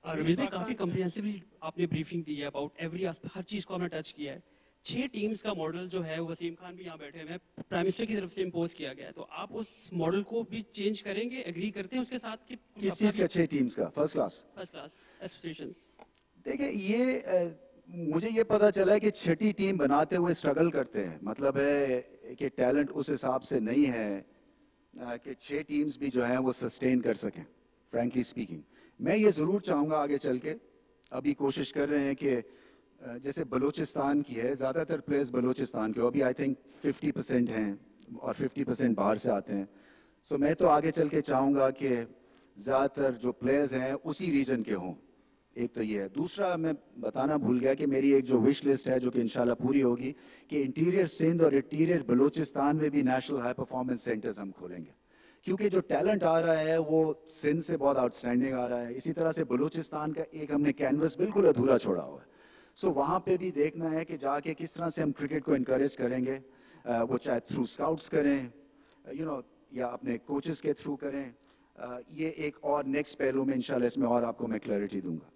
रवींद्र भाई, काफी कम्प्रिहेंसिवली आपने ब्रीफिंग दी है अबाउट एवरी हर चीज को हमने टच किया है। 6 टीम्स का मॉडल जो है, वसीम खान भी यहाँ बैठे हैं, प्राइम मिनिस्टर की तरफ से इम्पोज किया गया है, तो आप उस मॉडल को भी चेंज करेंगे, एग्री करते हैं उसके साथ? कि किस चीज का 6 टीम्स का? First class association. देखिए ये मुझे ये पता चला है कि 6ठी टीम बनाते हुए स्ट्रगल करते हैं। मतलब है कि टैलेंट उस हिसाब से नहीं है कि 6 टीम्स भी जो है वो सस्टेन कर सकें। फ्रैंकली स्पीकिंग, मैं ये जरूर चाहूंगा आगे चल के, अभी कोशिश कर रहे हैं कि जैसे बलूचिस्तान की है, ज्यादातर प्लेयर्स बलूचिस्तान के, अभी आई थिंक 50% हैं और 50% बाहर से आते हैं। सो मैं तो आगे चल के चाहूंगा कि ज्यादातर जो प्लेयर्स हैं उसी रीजन के हों। एक तो ये है। दूसरा, मैं बताना भूल गया कि मेरी एक जो विश लिस्ट है जो कि इंशाल्लाह पूरी होगी, कि इंटीरियर सिंध और इंटीरियर बलूचिस्तान में भी नेशनल हाई परफॉर्मेंस सेंटर्स हम खोलेंगे, क्योंकि जो टैलेंट आ रहा है वो सिंध से बहुत आउटस्टैंडिंग आ रहा है। इसी तरह से बलूचिस्तान का एक हमने कैनवस बिल्कुल अधूरा छोड़ा हुआ है। सो वहाँ पे भी देखना है कि जाके किस तरह से हम क्रिकेट को इनकरेज करेंगे, वो चाहे थ्रू स्काउट्स करें, या अपने कोचेस के थ्रू करें। ये एक और नेक्स्ट पहलू में इंशाल्लाह इसमें और आपको मैं क्लैरिटी दूंगा।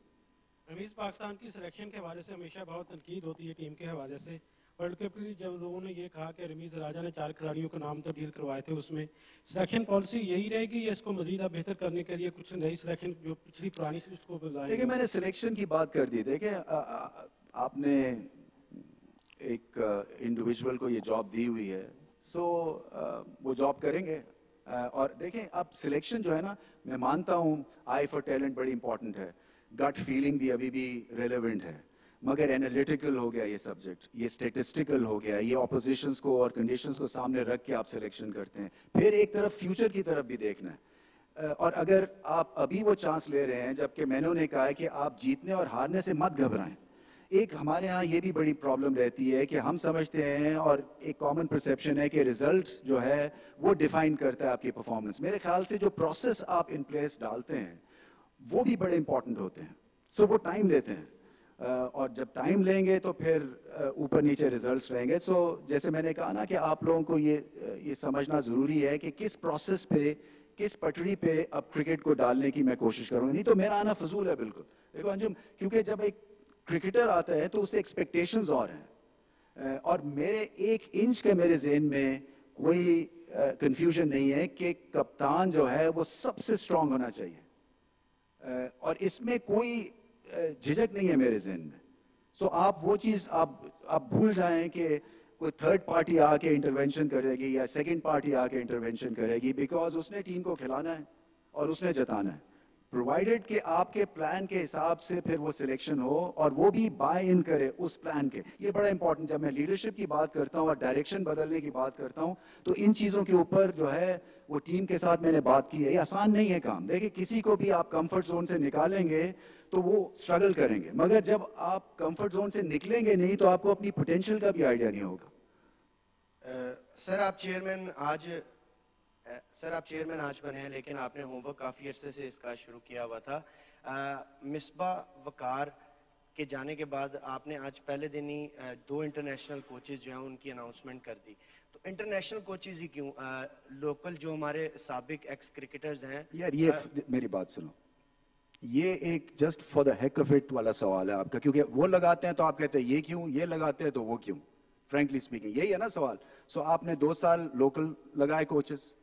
रमीज, पाकिस्तान की सिलेक्शन के हवाले से हमेशा बहुत तनकीद होती है टीम के हवाले से। वर्ल्ड कप में जब लोगों ने ये कहा कि रमीज राजा ने 4 खिलाड़ियों का नाम तब्दील करवाए थे, उसमें सिलेक्शन पॉलिसी यही रहेगी या इसको मजीद आप बेहतर करने के लिए कुछ नई सिलेक्शन जो पिछली पुरानी से उसको बताएंगे? देखिए मैंने सिलेक्शन की बात कर दी। देखिए आपने एक इंडिविजुअल को ये जॉब दी हुई है, सो वो जॉब करेंगे। और देखें अब सिलेक्शन जो है ना, मैं मानता हूँ आई फॉर टैलेंट बड़ी इंपॉर्टेंट है, गट फीलिंग भी अभी भी रेलेवेंट है, मगर एनालिटिकल हो गया ये सब्जेक्ट, ये स्टेटिस्टिकल हो गया, ये ऑपोजिशंस को और कंडीशंस को सामने रख के आप सिलेक्शन करते हैं। फिर एक तरफ फ्यूचर की तरफ भी देखना है। اور اگر آپ ابھی وہ چانس لے رہے ہیں جبکہ میں نے انہیں کہا ہے کہ آپ جیتنے اور ہارنے سے مت گھبرائیں. ایک ہمارے ہاں یہ بھی بڑی پرابلم رہتی ہے کہ ہم سمجھتے ہیں اور ایک کامن پرسیپشن ہے کہ ریزلٹ جو ہے وہ ڈیفائن کرتا ہے آپ کی پرفارمنس. میرے خیال سے جو پروسیس آپ ان پلیس ڈالتے ہیں وہ بھی بڑے امپورٹنٹ ہوتے ہیں. سو وہ ٹائم لیتے ہیں اور جب ٹائم لیں گے تو پھر اوپر نیچے ریزلٹس رہیں گے. سو جیسے میں نے کہا نا کہ آپ لوگوں کو یہ سمجھنا ضروری ہے کہ کس پروسیس پہ کس پٹڑی پہ اب کرکٹ کو ڈالنے کی میں کوشش کروں گا. نہیں تو میرا آنا فضول ہے بالکل. دیکھو انجم, کیونکہ جب ایک کرکٹر آتا ہے تو اس سے ایکسپیکٹیشنز اور ہیں اور میرے 1 انچ کے میرے ذہن میں کوئی کنفیوژن نہیں ہے کہ کپتان جو ہے وہ سب سے اسٹرانگ ہونا چاہیے اور اس میں کوئی جھجک نہیں ہے میرے ذہن میں. سو آپ وہ چیز آپ بھول جائیں کہ کوئی تھرڈ پارٹی آ کے انٹروینشن کرے گی یا سیکنڈ پارٹی آ کے انٹروینشن کرے گی, بیکاز اس نے ٹیم کو کھلانا ہے اور اس نے جتانا ہے, پرووائڈیڈ کہ آپ کے پلان کے حساب سے پھر وہ سلیکشن ہو اور وہ بھی بائی ان کرے اس پلان کے. یہ بڑا امپورٹنٹ, جب میں لیڈرشپ کی بات کرتا ہوں اور ڈائریکشن بدلنے کی بات کرتا ہوں تو ان چیزوں کے اوپر جو ہے وہ ٹیم کے ساتھ میں نے بات کی ہے. یہ آسان نہیں ہے کام. دیکھیں کسی کو بھی آپ کمفرٹ زون سے نکالیں گے تو وہ اسٹرگل کریں گے, مگر جب آپ کمفرٹ زون سے نکلیں گے نہیں تو آپ کو اپنی پوٹینشیل کا بھی آئیڈیا نہیں ہوگا. سر آپ چیئرمین آج بنے ہیں, لیکن آپ نے ہوم ورک کافی عرصے سے اس کا شروع کیا ہوا تھا. مصباح وقار کے جانے کے بعد آپ نے آج پہلے دن ہی 2 انٹرنیشنل کوچز جو ہیں ان کی اناؤنسمنٹ کر دی. تو انٹرنیشنل کوچز ہی کیوں؟ لوکل جو ہمارے سابق ایکس کرکٹرز ہیں. یار یہ میری بات سنو, یہ ایک just for the heck of it والا سوال ہے آپ کا, کیونکہ وہ لگاتے ہیں تو آپ کہتے ہیں یہ کیوں, یہ لگاتے ہیں تو وہ کیوں. فرینکلی اسپیکنگ یہی ہے نا سوال. سو آپ نے 2 سال لوکل لگائے کوچز,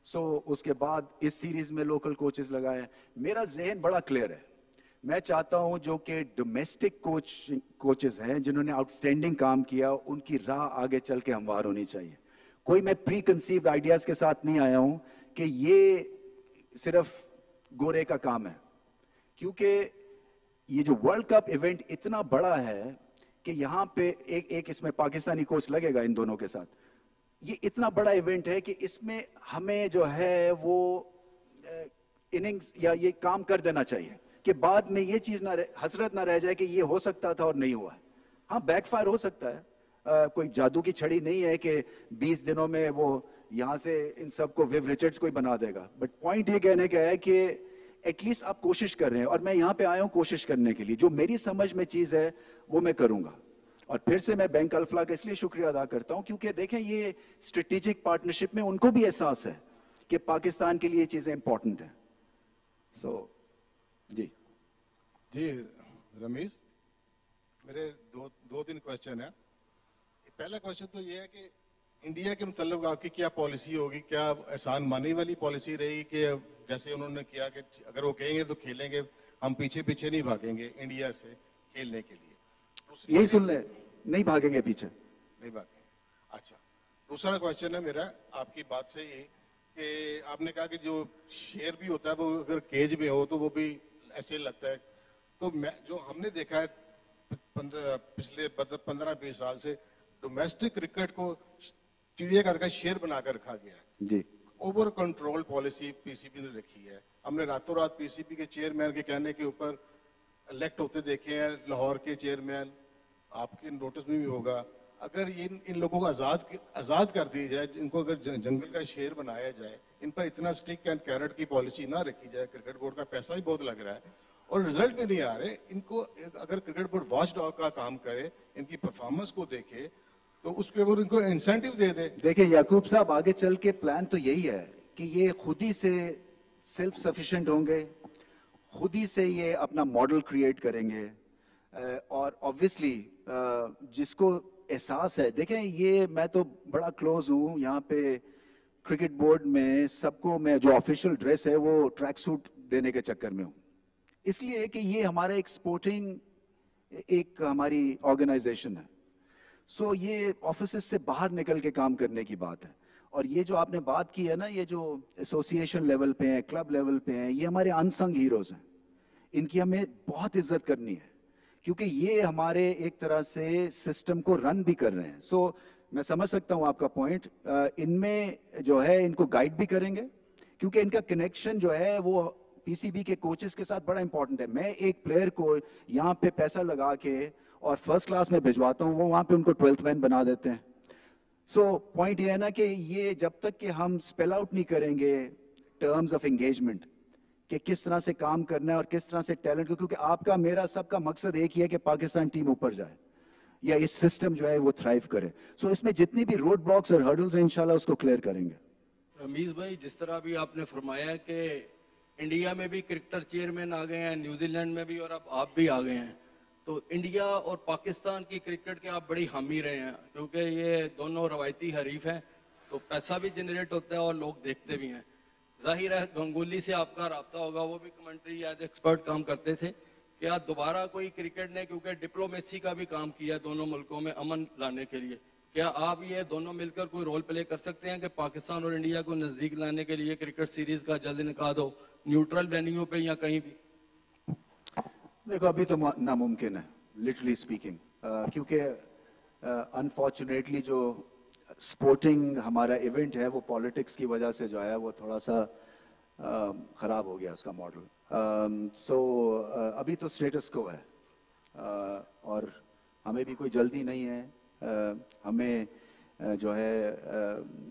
سو اس کے بعد اس سیریز میں لوکل کوچز لگائے. میرا ذہن بڑا کلیئر ہے. میں چاہتا ہوں جو کہ ڈومیسٹک کوچز ہیں جنہوں نے آؤٹسٹینڈنگ کام کیا, ان کی راہ آگے چل کے ہموار ہونی چاہیے. کوئی میں پری کنسیوڈ آئیڈیاز کے ساتھ نہیں آیا ہوں کہ یہ صرف گورے کا کام ہے, کیونکہ یہ جو ورلڈ کپ ایونٹ اتنا بڑا ہے کہ یہاں پہ ایک اس میں پاکستانی کوچ لگے گا ان دونوں کے ساتھ. یہ اتنا بڑا ایونٹ ہے کہ اس میں ہمیں جو ہے وہ اننگز یا یہ کام کر دینا چاہیے کہ بعد میں یہ چیز حسرت نہ رہ جائے کہ یہ ہو سکتا تھا اور نہیں ہوا ہے. ہاں بیک فائر ہو سکتا ہے, کوئی جادو کی چھڑی نہیں ہے کہ 20 دنوں میں وہ یہاں سے ان سب کو ویو ریچرڈز کوئی بنا دے گا. بٹ پوائنٹ یہ کہنے کا ہے کہ ایٹ لیسٹ آپ کوشش کر رہے ہیں, اور میں یہاں پہ آیا ہوں کوشش کرنے کے لیے. جو میری سمجھ میں چیز ہے وہ میں کروں گا. اور پھر سے میں بینک الفلاح کا اس لیے شکریہ ادا کرتا ہوں کیونکہ دیکھیں یہ اسٹریٹجک پارٹنرشپ میں ان کو بھی احساس ہے کہ پاکستان کے لیے یہ چیزیں امپورٹنٹ ہیں. سو جی رمیز, میرے 2-3 کوشچن ہیں. پہلا کوشچن تو یہ ہے کہ انڈیا کے متعلق آپ کی کیا پالیسی ہوگی؟ کیا احسان مانی والی پالیسی رہی کہ جیسے انہوں نے کیا کہ اگر وہ کہیں گے تو کھیلیں گے, ہم پیچھے نہیں بھاگیں گے انڈیا سے کھیلنے کے لیے؟ یہی سن لیں, نہیں بھاگیں گے پیچھے, نہیں بھاگیں گے. اچھا, دوسرا کوشچن ہے میرا آپ کی بات سے یہ کہ آپ نے کہا کہ جو شیر بھی ہوتا ہے وہ اگر کیج میں ہو تو وہ بھی ایسے لگتا ہے. تو جو ہم نے دیکھا ہے پچھلے 15-20 سال سے ڈومیسٹک کرکٹ کو چڑیا گھر کا شیر بنا کر رکھا گیا ہے. جی, اوور کنٹرول پالیسی پی سی بی نے رکھی ہے. ہم نے راتوں رات پی سی بی کے چیئرمین کے کہنے کے اوپر الیکٹ ہوتے دیکھے ہیں. لاہور کے چیئرمین آپ کے نوٹس میں بھی ہوگا. اگر ان لوگوں کو آزاد کر دی جائے, ان کو اگر جنگل کا شیر بنایا جائے, ان پر اتنا اسٹک اینڈ کیرٹ کی پالیسی نہ رکھی جائے, کرکٹ بورڈ کا پیسہ بھی بہت لگ رہا ہے اور رزلٹ بھی نہیں آ رہے, ان کو اگر کرکٹ بورڈ واچ ڈاگ کا کام کرے, ان کی پرفارمنس کو دیکھے تو اس پہ وہ ان کو انسینٹیو دے دے. دیکھیں یعقوب صاحب, آگے چل کے پلان تو یہی ہے کہ یہ خود ہی سے سیلف سفیشینٹ ہوں گے, خود ہی سے یہ اپنا ماڈل کریٹ کریں گے. اور آبویسلی جس کو احساس ہے, دیکھیں یہ میں تو بڑا کلوز ہوں یہاں پہ کرکٹ بورڈ میں, سب کو میں جو آفیشیل ڈریس ہے وہ ٹریک سوٹ دینے کے چکر میں ہوں, اس لیے کہ یہ ہمارا ایک سپورٹنگ ایک ہماری آرگنائزیشن ہے. سو یہ آفیسز سے باہر نکل کے کام کرنے کی بات ہے. اور یہ جو آپ نے بات کی ہے نا, یہ جو ایسوسیشن لیول پہ ہیں, کلب لیول پہ ہیں, یہ ہمارے انسنگ ہیروز ہیں. ان کی ہمیں بہت عزت کرنی ہے کیونکہ یہ ہمارے ایک طرح سے سسٹم کو رن بھی کر رہے ہیں. سو میں سمجھ سکتا ہوں آپ کا پوائنٹ. ان میں جو ہے ان کو گائیڈ بھی کریں گے क्योंकि इनका कनेक्शन जो है वो पीसीबी के कोचेस के साथ बड़ा इंपॉर्टेंट है. मैं एक प्लेयर को यहाँ पे पैसा लगा के और फर्स्ट क्लास में भिजवाता हूँ, वो वहाँ पे उनको 12th मैन बना देते हैं. सो पॉइंट ये है ना कि ये जब तक कि हम स्पेल आउट नहीं करेंगे टर्म्स ऑफ एंगेजमेंट कि किस तरह से काम करना है और किस तरह से टैलेंट को, क्योंकि आपका मेरा सबका मकसद एक ही है कि पाकिस्तान टीम ऊपर जाए या इस सिस्टम जो है वो थ्राइव करे. सो इसमें जितनी भी रोड ब्लॉक्स और हर्डल्स हैं इंशाल्लाह उसको क्लियर करेंगे. रमीज भाई, जिस तरह भी आपने फरमाया कि इंडिया में भी क्रिकेटर चेयरमैन आ गए हैं, न्यूजीलैंड में भी, और अब आप भी आ गए हैं, तो इंडिया और पाकिस्तान की क्रिकेट के आप बड़ी हामी रहे हैं, क्योंकि ये दोनों रवायती हरीफ हैं, तो पैसा भी जनरेट होता है और लोग देखते भी हैं. जाहिर है गंगोली से आपका रब्ता होगा, वो भी कमेंट्री एज एक्सपर्ट काम करते थे. क्या दोबारा कोई क्रिकेट ने, क्योंकि डिप्लोमेसी का भी काम किया दोनों मुल्कों में अमन लाने के लिए, क्या आप ये दोनों मिलकर कोई रोल प्ले कर सकते हैं कि पाकिस्तान और इंडिया को नजदीक लाने के लिए क्रिकेट सीरीज का जल्द इनेकाद हो, न्यूट्रल वेन्यू पे या कहीं भी? देखो अभी तो नामुमकिन है लिटरली स्पीकिंग, क्योंकि अनफॉर्चुनेटली जो स्पोर्टिंग हमारा इवेंट है वो पॉलिटिक्स की वजह से जो है वो थोड़ा सा खराब हो गया उसका मॉडल. सो अभी तो स्टेटस को है और हमें भी कोई जल्दी नहीं है. हमें जो है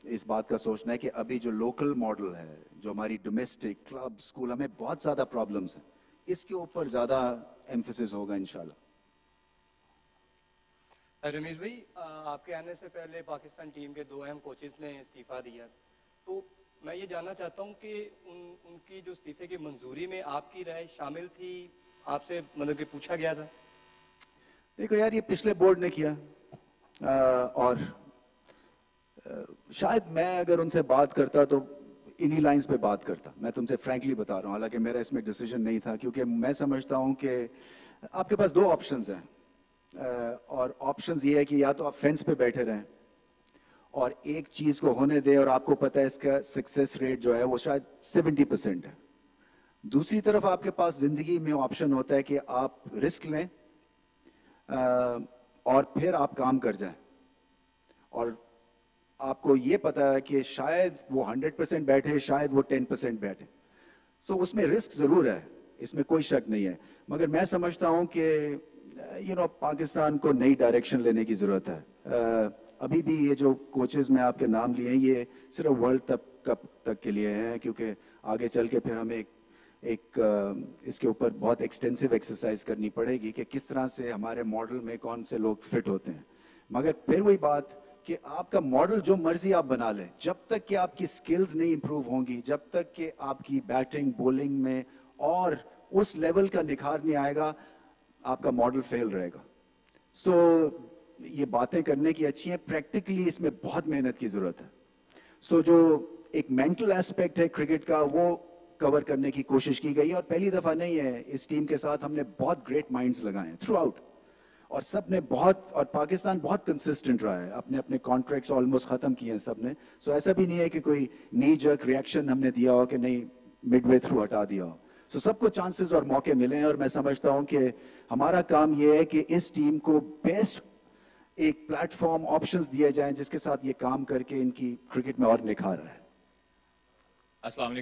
इस बात का सोचना है कि अभी जो लोकल मॉडल है, जो हमारी डोमेस्टिक क्लब स्कूल, हमें बहुत ज़्यादा प्रॉब्लम्स हैं, इसके ऊपर ज़्यादा एम्फेसिस होगा इंशाल्लाह. रमीज भाई, आपके आने से पहले पाकिस्तान टीम के 2 अहम कोचेस ने इस्तीफा दिया, तो मैं ये जानना चाहता हूँ कि उनकी जो इस्तीफे की मंजूरी में आपकी राय शामिल थी, आपसे मतलब कि पूछा गया था? देखो यार, ये पिछले बोर्ड ने किया और शायद मैं अगर उनसे बात करता तो इन्हीं लाइंस पे बात करता. मैं तुमसे फ्रैंकली बता रहा हूँ, हालांकि मेरा इसमें डिसीजन नहीं था, क्योंकि मैं समझता हूँ कि आपके पास 2 ऑप्शंस हैं और ऑप्शंस ये है कि या तो आप फेंस पे बैठे रहें और एक चीज को होने दें और आपको पता है इसका सक्सेस रेट जो है वो शायद 70% है. दूसरी तरफ आपके पास जिंदगी में ऑप्शन होता है कि आप रिस्क लें और फिर आप काम कर जाएं और आपको ये पता है कि शायद वो 100% बैठे, शायद वो 10% बैठे. सो उसमें रिस्क जरूर है, इसमें कोई शक नहीं है, मगर मैं समझता हूं कि पाकिस्तान को नई डायरेक्शन लेने की जरूरत है. अभी भी ये जो कोचेस में आपके नाम लिए हैं ये सिर्फ वर्ल्ड कप तक के लिए हैं, क्योंकि आगे चल के फिर हमें एक इसके ऊपर बहुत एक्सटेंसिव एक्सरसाइज करनी पड़ेगी कि किस तरह से हमारे मॉडल में कौन से लोग फिट होते हैं. मगर फिर वही बात कि आपका मॉडल जो मर्जी आप बना लें, जब तक कि आपकी स्किल्स नहीं इंप्रूव होंगी, जब तक कि आपकी बैटिंग बॉलिंग में और उस लेवल का निखार नहीं आएगा, आपका मॉडल फेल रहेगा. सो ये बातें करने की अच्छी हैं, प्रैक्टिकली इसमें बहुत मेहनत की जरूरत है. सो जो एक मेंटल एस्पेक्ट है क्रिकेट का वो कवर करने की कोशिश की गई है और पहली दफा नहीं है. इस टीम के साथ हमने बहुत ग्रेट माइंड्स लगाए हैं थ्रू आउट और सब ने बहुत, और पाकिस्तान बहुत कंसिस्टेंट रहा है, अपने अपने कॉन्ट्रैक्ट्स ऑलमोस्ट खत्म किए हैं सब ने. सो ऐसा भी नहीं है कि कोई नी जर्क रिएक्शन हमने दिया हो कि नहीं मिडवे थ्रू हटा दिया हो. सो सबको चांसेस और मौके मिले हैं और मैं समझता हूं कि हमारा काम ये है कि इस टीम को बेस्ट एक प्लेटफॉर्म ऑप्शंस दिए जाएं जिसके साथ ये काम करके इनकी क्रिकेट में और निखार है. अस्सलाम वालेकुम.